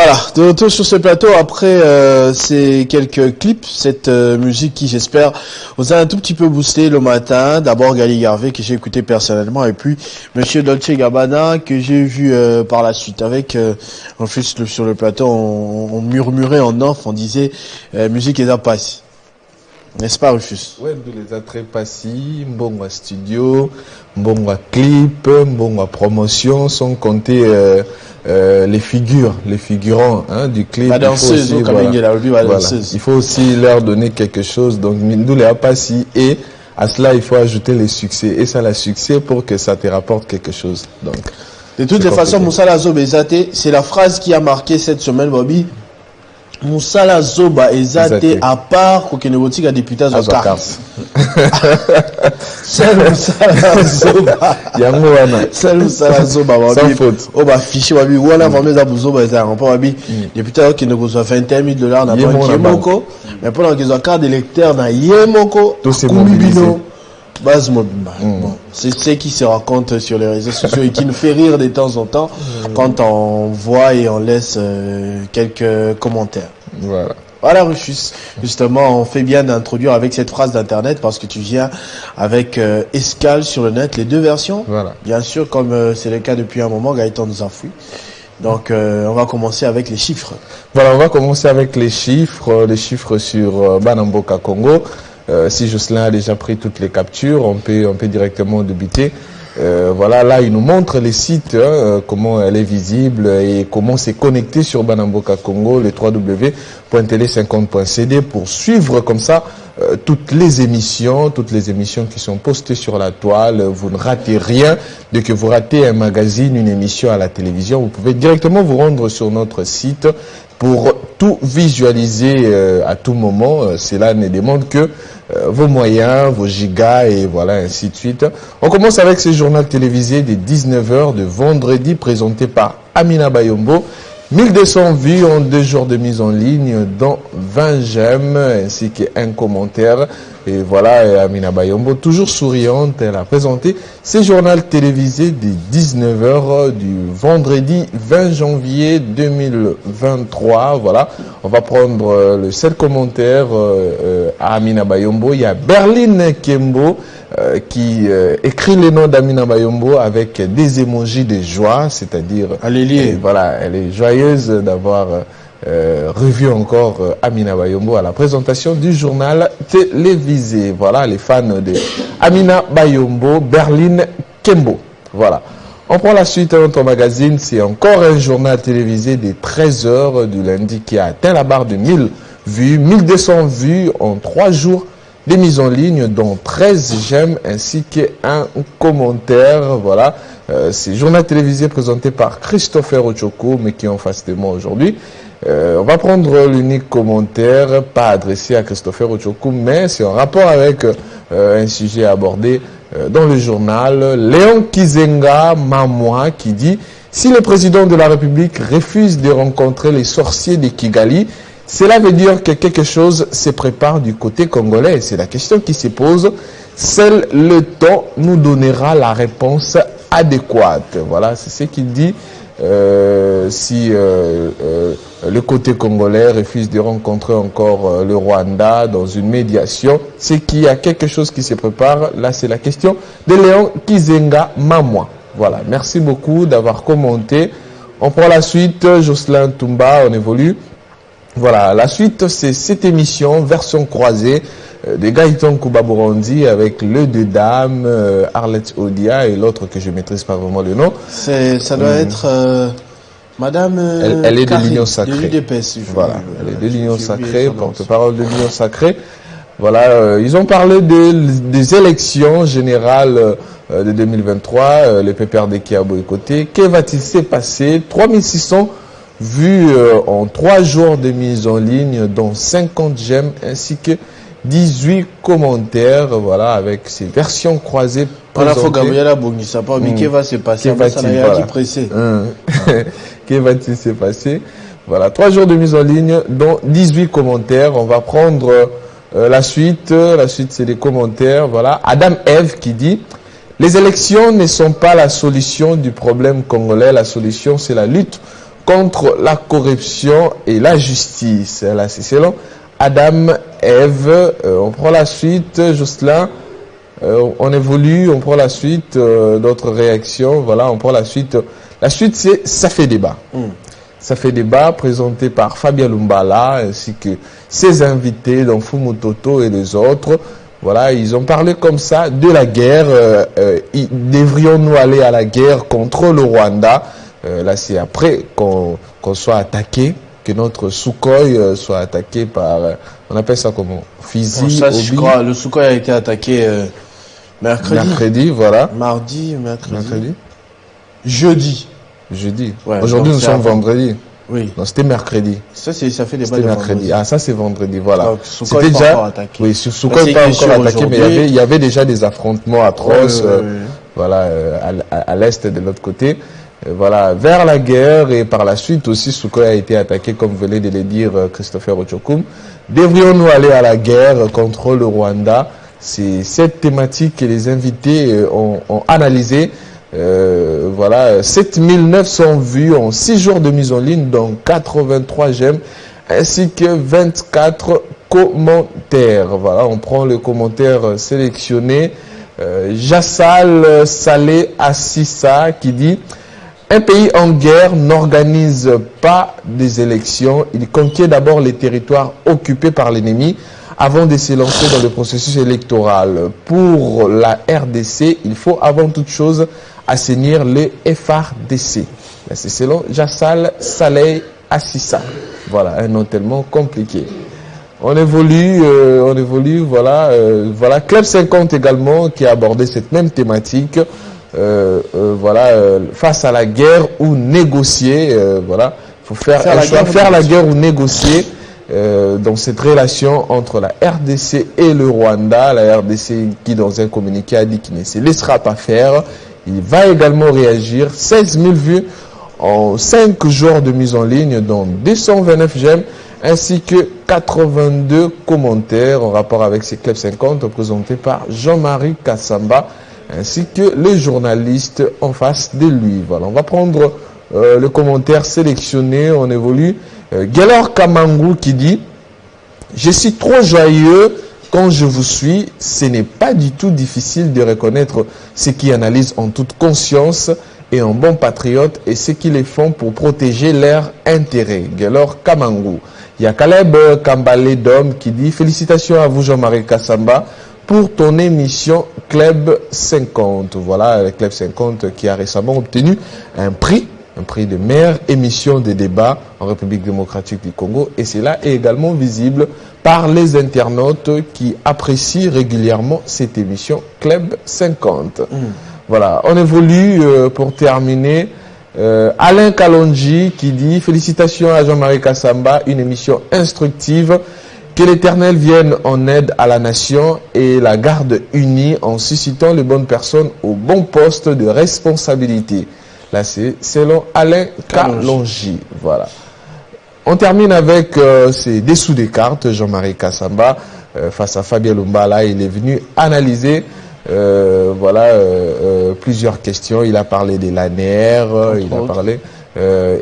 Voilà, de retour sur ce plateau après ces quelques clips, cette musique qui j'espère vous a un tout petit peu boosté le matin. D'abord Gali Garvey que j'ai écouté personnellement et puis Monsieur Dolce Gabbana que j'ai vu par la suite. Avec en plus sur le plateau on murmurait en off, on disait musique et passe. N'est-ce pas Rufus? Ouais, nous les attraits passés, Mbongwa studio, Mbongwa clip, Mbongwa promotion sont comptés les figurants du clip. La danseuse, Il faut aussi leur donner quelque chose. Donc nous les passés et à cela il faut ajouter les succès. Et ça le succès pour que ça te rapporte quelque chose. Donc de toutes les façons, Moussala Zoba Ezate, c'est la phrase qui a marqué cette semaine, Bobby. Moussala Zoba Ezate, à part Kokenebotik a député à Zokars. C'est Moussala Zoba. C'est Moussala Zoba. Sans faute. Oh, bah, fichier, Babi. Ou on a vraiment des Zoba Ezate. On peut, Babi. Député qui ne reçoit 21 000 $, n'a pas un Yemoko. Mais pendant qu'ils ont un carte d'électeur, n'a Yemoko. Tout c'est mobilisé. Base mobile. Bon, c'est ce qui se raconte sur les réseaux sociaux et qui nous fait rire de temps en temps quand on voit et on laisse quelques commentaires. Voilà Rufus, justement on fait bien d'introduire avec cette phrase d'internet parce que tu viens avec Escale sur le net, les deux versions. Voilà. Bien sûr, comme c'est le cas depuis un moment, Gaëtan nous a fouillé. Donc on va commencer avec les chiffres. Voilà, on va commencer avec les chiffres sur Banamboka Congo. Si Jocelyn a déjà pris toutes les captures, on peut directement débuter. Voilà, là il nous montre les sites, comment elle est visible et comment c'est connecté sur Banamboka Congo, le www.tele50.cd pour suivre comme ça toutes les émissions qui sont postées sur la toile. Vous ne ratez rien. Dès que vous ratez un magazine, une émission à la télévision, vous pouvez directement vous rendre sur notre site pour tout visualiser à tout moment. Cela ne demande que vos moyens, vos gigas et voilà, ainsi de suite. On commence avec ce journal télévisé des 19h de vendredi présenté par Amina Bayombo. 1200 vues en 2 jours de mise en ligne, dont 20 j'aime ainsi qu'un commentaire. Et voilà, Amina Bayombo, toujours souriante, elle a présenté ce journal télévisé des 19h du vendredi 20 janvier 2023. Voilà, on va prendre le seul commentaire à Amina Bayombo. Il y a Berline Kembo qui écrit les noms d'Amina Bayombo avec des émojis de joie, c'est-à-dire voilà, elle est joyeuse d'avoir revu encore Amina Bayombo à la présentation du journal télévisé. Voilà, les fans de Amina Bayombo, Berline Kembo. Voilà. On prend la suite de notre magazine, c'est encore un journal télévisé des 13h du lundi qui a atteint la barre de 1000 vues, 1200 vues en 3 jours. Des mises en ligne, dont 13 j'aime ainsi qu'un commentaire. Voilà, c'est journal télévisé présenté par Christopher Ochoko, mais qui est en face de moi aujourd'hui. On va prendre l'unique commentaire, pas adressé à Christopher Ochoko, mais c'est en rapport avec un sujet abordé dans le journal. Léon Kizenga Mamoa qui dit « Si le président de la République refuse de rencontrer les sorciers de Kigali, cela veut dire que quelque chose se prépare du côté congolais. C'est la question qui se pose. Seul le temps nous donnera la réponse adéquate. » Voilà, c'est ce qu'il dit. Si le côté congolais refuse de rencontrer encore le Rwanda dans une médiation, c'est qu'il y a quelque chose qui se prépare. Là, c'est la question de Léon Kizenga Mamoa. Voilà, merci beaucoup d'avoir commenté. On prend la suite. Jocelyn Toumba, on évolue. Voilà, la suite, c'est cette émission, version croisée, de Gaëtan Koubabourandi avec le deux dames, Arlette Odia et l'autre que je ne maîtrise pas vraiment le nom. Ça doit être Madame... elle est de l'Union Sacrée. De l'UDPS. Voilà, elle est de l'Union Sacrée, porte-parole de l'Union Sacrée. Voilà, ils ont parlé des élections générales de 2023, le PPRD qui a boycotté. Que va-t-il se passer? 3600 vues en 3 jours de mise en ligne, dont 50 j'aime ainsi que 18 commentaires, voilà, avec ces versions croisées présentées. Que va se passer? Que va-t-il se passer? Voilà, 3 jours de mise en ligne, dont 18 commentaires. On va prendre la suite. La suite, c'est les commentaires. Voilà, Adam Eve qui dit « Les élections ne sont pas la solution du problème congolais. La solution, c'est la lutte contre la corruption et la justice. Là, c'est selon Adam Eve. On prend la suite, Jocelyn. On évolue, on prend la suite, d'autres réactions. Voilà, on prend la suite. La suite, c'est Ça fait débat. Ça fait débat, présenté par Fabien Lumbala, ainsi que ses invités, dont Fumutoto et les autres. Voilà, ils ont parlé comme ça de la guerre. Devrions-nous aller à la guerre contre le Rwanda? Là, c'est après qu'on soit attaqué, que notre Sukhoi soit attaqué par, on appelle ça comment? Fizi, ça, je crois, le Sukhoi a été attaqué mercredi. Mercredi, voilà. Mardi, mercredi. Jeudi. Ouais, aujourd'hui, nous sommes vendredi. Oui. Non, c'était mercredi. Ça fait débat. C'était mercredi. Ah, ça, c'est vendredi, voilà. C'était déjà attaqué. Oui, Sukhoi n'est pas encore attaqué, mais il y avait déjà des affrontements atroces, voilà, à l'est de l'autre côté. Voilà, vers la guerre, et par la suite aussi, Sukhoi a été attaqué, comme venait de le dire Christopher Ochokum. Devrions-nous aller à la guerre contre le Rwanda? C'est cette thématique que les invités ont analysé. Voilà, 7900 vues en 6 jours de mise en ligne, dont 83 j'aime, ainsi que 24 commentaires. Voilà, on prend le commentaire sélectionné. Jassal Saleh Assissa qui dit: un pays en guerre n'organise pas des élections, il conquiert d'abord les territoires occupés par l'ennemi avant de se lancer dans le processus électoral. Pour la RDC, il faut avant toute chose assainir les FRDC. C'est selon Jassal Saleh Assissa. Voilà, un nom tellement compliqué. On évolue, voilà. Voilà, Club 50 également qui a abordé cette même thématique. Voilà, face à la guerre ou négocier, voilà, il faut faire la guerre ou négocier. Dans cette relation entre la RDC et le Rwanda, la RDC qui dans un communiqué a dit qu'il ne se laissera pas faire. Il va également réagir. 16 000 vues en 5 jours de mise en ligne, dont 229 j'aime, ainsi que 82 commentaires en rapport avec ces Club 50 présentés par Jean-Marie Kassamba, ainsi que les journalistes en face de lui. Voilà, on va prendre le commentaire sélectionné, on évolue. Gelor Kamangou qui dit: je suis trop joyeux quand je vous suis, ce n'est pas du tout difficile de reconnaître ceux qui analysent en toute conscience et en bon patriote et ceux qui les font pour protéger leurs intérêts. Gelor Kamangou. Il y a Caleb Kambale Dom qui dit: félicitations à vous Jean-Marie Kassamba pour ton émission Club 50. Voilà, le Club 50 qui a récemment obtenu un prix de meilleure émission de débat en République démocratique du Congo. Et cela est également visible par les internautes qui apprécient régulièrement cette émission Club 50. Voilà, on évolue pour terminer. Alain Kalonji qui dit: félicitations à Jean-Marie Kassamba, une émission instructive. Que l'Éternel vienne en aide à la nation et la garde unie en suscitant les bonnes personnes au bon poste de responsabilité. Là, c'est selon Alain Kalonji. Voilà. On termine avec ces dessous des cartes. Jean-Marie Kassamba, face à Fabien Lumbala, il est venu analyser plusieurs questions. Il a parlé de l'ANR, il a parlé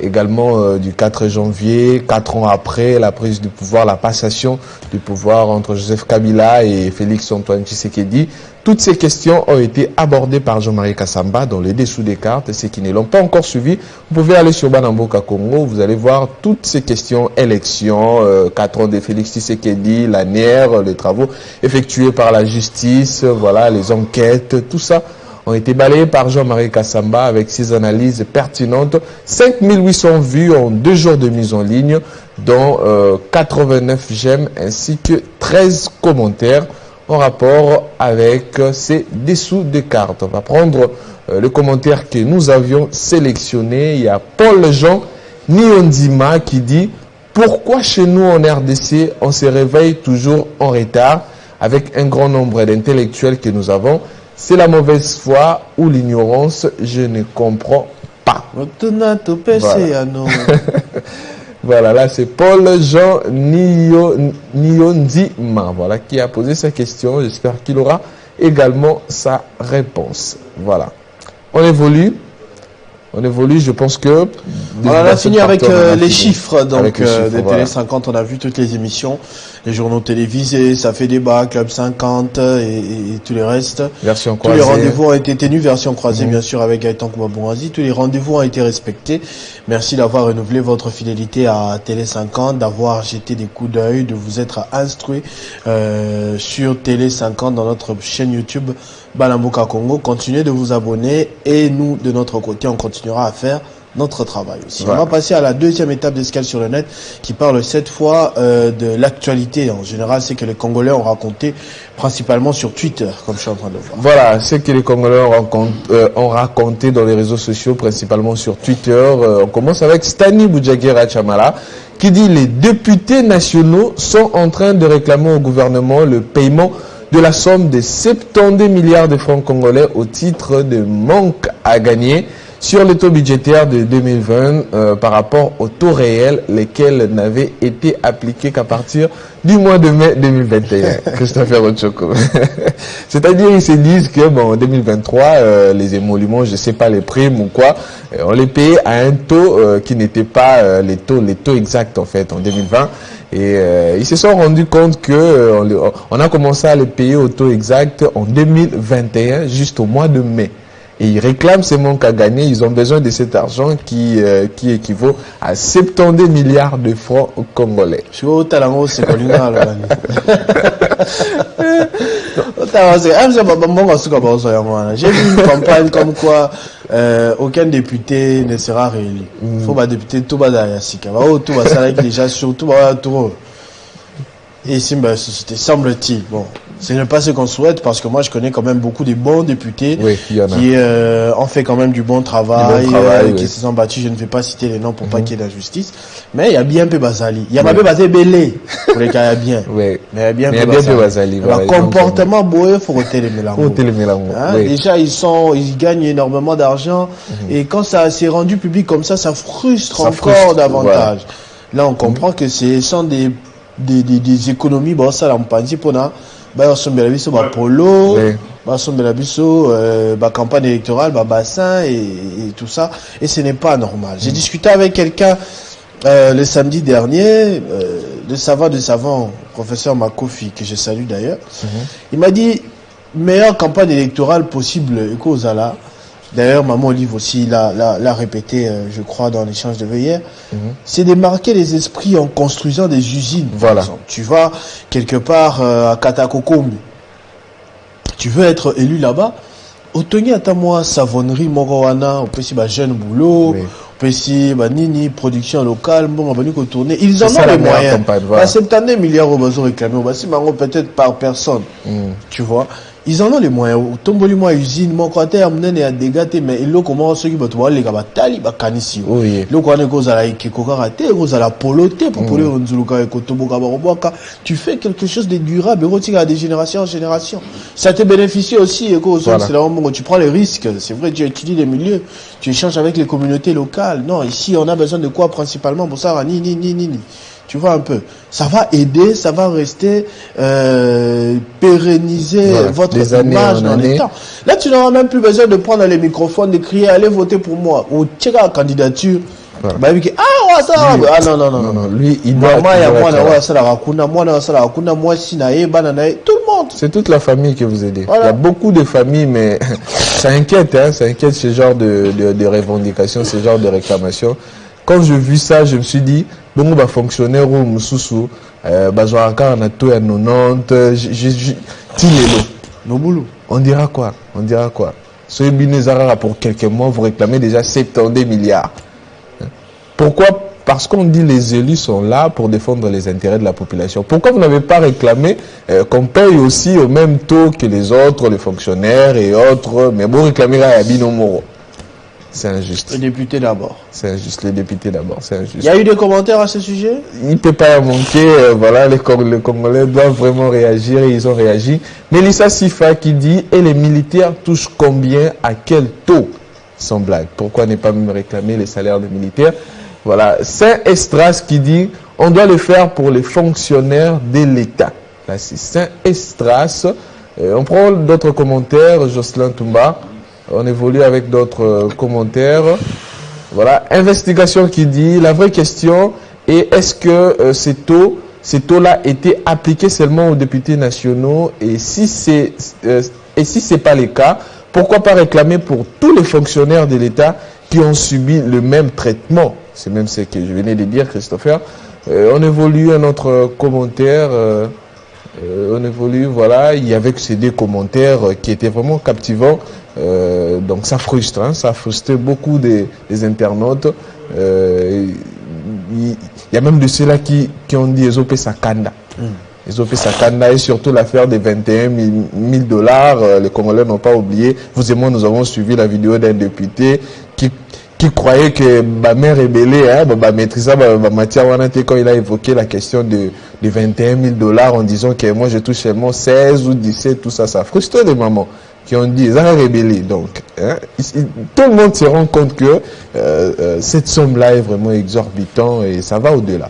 également du 4 janvier, 4 ans après la prise du pouvoir, la passation du pouvoir entre Joseph Kabila et Félix Antoine Tshisekedi. Toutes ces questions ont été abordées par Jean-Marie Kassamba dans les dessous des cartes. Et ceux qui ne l'ont pas encore suivi, vous pouvez aller sur Banamboka Congo, vous allez voir toutes ces questions, élections, 4 ans de Félix Tshisekedi, l'ANR, les travaux effectués par la justice, voilà, les enquêtes, tout ça ont été balayés par Jean-Marie Kassamba avec ses analyses pertinentes. 5800 vues en 2 jours de mise en ligne, dont 89 j'aime ainsi que 13 commentaires en rapport avec ces dessous de cartes. On va prendre le commentaire que nous avions sélectionné. Il y a Paul-Jean Niondima qui dit: pourquoi chez nous en RDC on se réveille toujours en retard avec un grand nombre d'intellectuels que nous avons? C'est la mauvaise foi ou l'ignorance, je ne comprends pas. Voilà. Voilà, là c'est Paul-Jean Niondima, voilà, qui a posé sa question. J'espère qu'il aura également sa réponse. Voilà. On évolue On évolue, je pense que... On a fini avec les chiffres donc, de voilà. Télé 50. On a vu toutes les émissions, les journaux télévisés, ça fait débat, Club 50 et tous les restes. Version croisée. Tous les rendez-vous ont été tenus, version croisée bien sûr avec Gaëtan Koumabouazi. Tous les rendez-vous ont été respectés. Merci d'avoir renouvelé votre fidélité à Télé 50, d'avoir jeté des coups d'œil, de vous être instruit sur Télé 50 dans notre chaîne YouTube Balamboka Congo. Continuez de vous abonner et nous, de notre côté, on continuera à faire notre travail aussi. Voilà. On va passer à la deuxième étape d'Escale sur le net qui parle cette fois de l'actualité. En général, c'est que les Congolais ont raconté principalement sur Twitter, comme je suis en train de voir. Voilà, c'est que les Congolais ont raconté dans les réseaux sociaux, principalement sur Twitter. On commence avec Stani Boudjaguera Chamala qui dit: les députés nationaux sont en train de réclamer au gouvernement le paiement de la somme de 72 milliards de francs congolais au titre de manque à gagner sur le taux budgétaire de 2020 par rapport au taux réel, lesquels n'avaient été appliqués qu'à partir du mois de mai 2021. Christopher Ochoko. C'est-à-dire, ils se disent que, bon, en 2023, les émoluments, je sais pas, les primes ou quoi, on les payait à un taux qui n'était pas les taux exacts, en fait, en 2020. Et ils se sont rendus compte que on a commencé à les payer au taux exact en 2021, juste au mois de mai. Et ils réclament ces manques à gagner. Ils ont besoin de cet argent qui équivaut à 72 milliards de francs congolais. J'ai vu une campagne comme quoi aucun député ne sera réélu. Faut pas député tout bas derrière Sika. Tout va ça déjà surtout tout. Et ici, société semble-t-il. Bon. Ce n'est pas ce qu'on souhaite parce que moi je connais quand même beaucoup de bons députés qui ont fait quand même du bon travail, qui se sont battus. Je ne vais pas citer les noms pour pas qu'il y ait d'injustice. Mais il y a bien peu Bazali. Il y a pas peu Bazali Belé pour les cas bien. Oui. Mais il y a bien peu Bazali. Le comportement boé faut ôter les mélanges. Déjà ils gagnent énormément d'argent et quand ça s'est rendu public comme ça frustre encore davantage. Là on comprend que ce sont des économies bon ça là on pense pour na ba sombela biso ba polo ba sombela biso ba campagne électorale ba bassin et tout ça et ce n'est pas normal. J'ai discuté avec quelqu'un le samedi dernier, le savant professeur Makofi que je salue d'ailleurs. Il m'a dit meilleure campagne électorale possible Ekozala. D'ailleurs, Maman Olive aussi l'a répété, je crois, dans l'échange de hier. C'est de marquer les esprits en construisant des usines. Voilà. Par exemple. Tu vas quelque part à Katakokombe. Tu veux être élu là-bas. Otoni moi savonnerie Morowana, on peut si jeune boulot, on peut si nini production locale, bon on va venir tourner. Ils en ont les moyens. Voilà. 70 milliards au besoin réclamés, si peut-être par personne. Tu vois. Ils en ont les moyens. Tomboli moi usine, mon côté amené à dégater, mais il comment ceux qui vont les gabatali, bakanisi. Le quoi ne cause à la ikekokaraté, cause à la poloté, pour pouler on zuluka et kotoboka baroboka. Tu fais quelque chose de durable, érotique à des générations en génération. Ça te bénéficie aussi, c'est vraiment tu prends les risques. C'est vrai, tu étudies les milieux, tu échanges avec les communautés locales. Non, ici, on a besoin de quoi principalement pour ça, ni. Tu vois un peu, ça va aider, ça va rester pérenniser votre image dans les temps. Là, tu n'auras même plus besoin de prendre les microphones, de crier, allez voter pour moi ou checker la candidature. Non. Lui, il doit. Tout le monde. C'est toute la famille que vous aidez. Voilà. Il y a beaucoup de familles, mais ça inquiète, ça inquiète ce genre de revendications, ce genre de réclamations. Quand j'ai vu ça, je me suis dit, bon, bah, fonctionnaire ou Moussoussou, bah, j'aurai encore un taux à 90, on dira quoi? Soyez Binezara, pour quelques mois, vous réclamez déjà 70 milliards. Pourquoi? Parce qu'on dit les élus sont là pour défendre les intérêts de la population. Pourquoi vous n'avez pas réclamé qu'on paye aussi au même taux que les autres, les fonctionnaires et autres, mais bon, réclamer à Yabino Moro? C'est injuste. Les députés d'abord. C'est injuste, les députés d'abord, c'est injuste. Il y a eu des commentaires à ce sujet? Il ne peut pas manquer, voilà, les Congolais doivent vraiment réagir et ils ont réagi. Mélissa Sifa qui dit, et les militaires touchent combien, à quel taux? Sans blague. Pourquoi ne pas même réclamer les salaires des militaires? Voilà. Saint-Estras qui dit, on doit le faire pour les fonctionnaires de l'État. Là, c'est Saint-Estras. On prend d'autres commentaires, Jocelyn Toumba. On évolue avec d'autres commentaires. Voilà, investigation qui dit, la vraie question est, est-ce que ces taux-là étaient appliqués seulement aux députés nationaux, et si c'est pas le cas, pourquoi pas réclamer pour tous les fonctionnaires de l'État qui ont subi le même traitement? C'est même ce que je venais de dire, Christopher. On évolue un autre commentaire. On évolue, voilà, il y avait que ces deux commentaires qui étaient vraiment captivants. Donc ça frustre, hein, ça a frustré beaucoup des internautes. Il y a même de ceux-là qui ont dit Ezopé Sakanda. Ezopé Sakanda, et surtout l'affaire des 21 000 $. Les Congolais n'ont pas oublié. Vous et moi, nous avons suivi la vidéo d'un député qui croyait que ma mère est belée, hein, maîtrise matière quand il a évoqué la question de 21 000 $ en disant que moi je touche seulement 16 ou 17, tout ça, ça frustre les mamans qui ont dit ils ont rébellé. Donc, hein, tout le monde se rend compte que cette somme-là est vraiment exorbitante et ça va au-delà.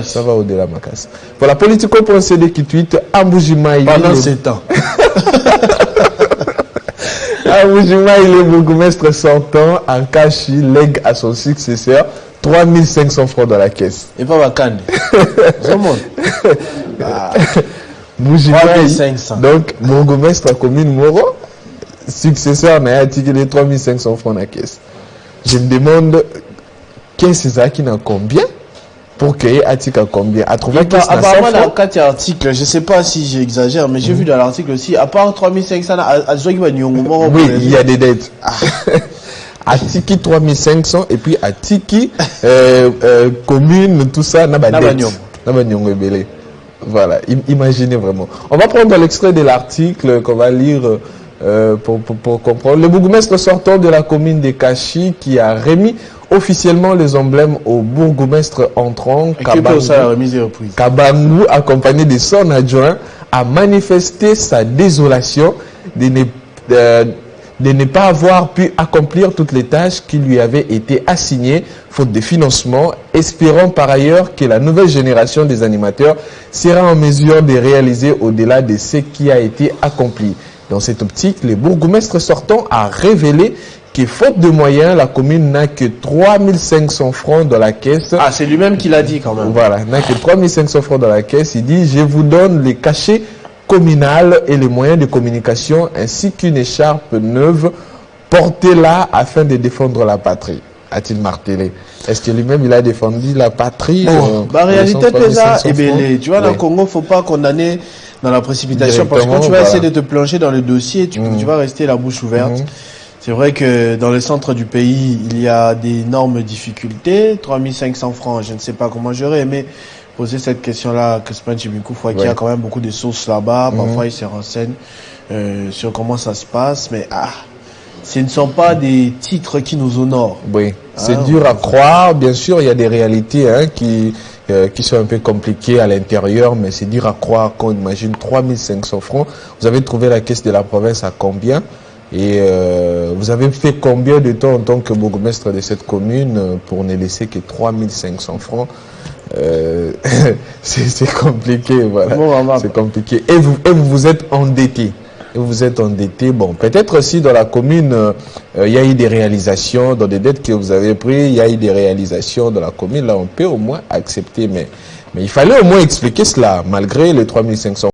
Ça va au-delà, Makas. Voilà, Politico.cd qui tweet Amboujimaï. Pendant 7 ans. Amboujimaï, le bourgmestre sortant, en Kashi, lègue à son successeur 3 500 francs dans la caisse. Et pas Wakane. Amboujimaï, 500. donc, bourgmestre commune Moro, successeur n'a tiré les 3 500 francs dans la caisse. Je me demande, qu'est-ce que ça qui n'a combien? Pour qu'il y ait article à combien? À trouver qu'est-ce que apparemment, dans 4 articles, je ne sais pas si j'exagère, mais j'ai vu dans l'article aussi, à part 3500, oui, il y a des dettes. Atiki 3500 et puis Atiki commune, tout ça, voilà, imaginez vraiment. On va prendre l'extrait de l'article qu'on va lire pour comprendre. Le bourgmestre sortant de la commune de Kashi qui a remis officiellement les emblèmes au bourgmestre entrant, Kabangu, accompagné de son adjoint, a manifesté sa désolation de ne pas avoir pu accomplir toutes les tâches qui lui avaient été assignées, faute de financement, espérant par ailleurs que la nouvelle génération des animateurs sera en mesure de réaliser au-delà de ce qui a été accompli. Dans cette optique, le bourgmestre sortant a révélé que faute de moyens, la commune n'a que 3 500 francs dans la caisse. Ah, c'est lui-même qui l'a dit quand même. Voilà, n'a que 3 500 francs dans la caisse. Il dit, je vous donne les cachets communal et les moyens de communication ainsi qu'une écharpe neuve, portez-la afin de défendre la patrie, a-t-il martelé. Est-ce que lui-même il a défendu la patrie? Réalité, tu vois, dans le Congo, faut pas condamner dans la précipitation parce que quand tu vas essayer de te plonger dans le dossier, tu vas rester la bouche ouverte. C'est vrai que dans le centre du pays, il y a d'énormes difficultés. 3 500 francs, je ne sais pas comment j'aurais aimé poser cette question-là, que qu'il y a quand même beaucoup de sources là-bas. Parfois, ils se renseignent sur comment ça se passe. Mais ce ne sont pas des titres qui nous honorent. Oui, c'est dur à croire. Bien sûr, il y a des réalités qui sont un peu compliquées à l'intérieur, mais c'est dur à croire qu'on imagine 3 500 francs. Vous avez trouvé la caisse de la province à combien? Et vous avez fait combien de temps en tant que bourgmestre de cette commune pour ne laisser que 3 500 francs? C'est compliqué, voilà. C'est compliqué. Et vous êtes endetté. Vous êtes endetté. Bon, peut-être aussi dans la commune, il y a eu des réalisations, dans des dettes que vous avez prises, il y a eu des réalisations dans la commune. Là, on peut au moins accepter, mais il fallait au moins expliquer cela, malgré les 3 500.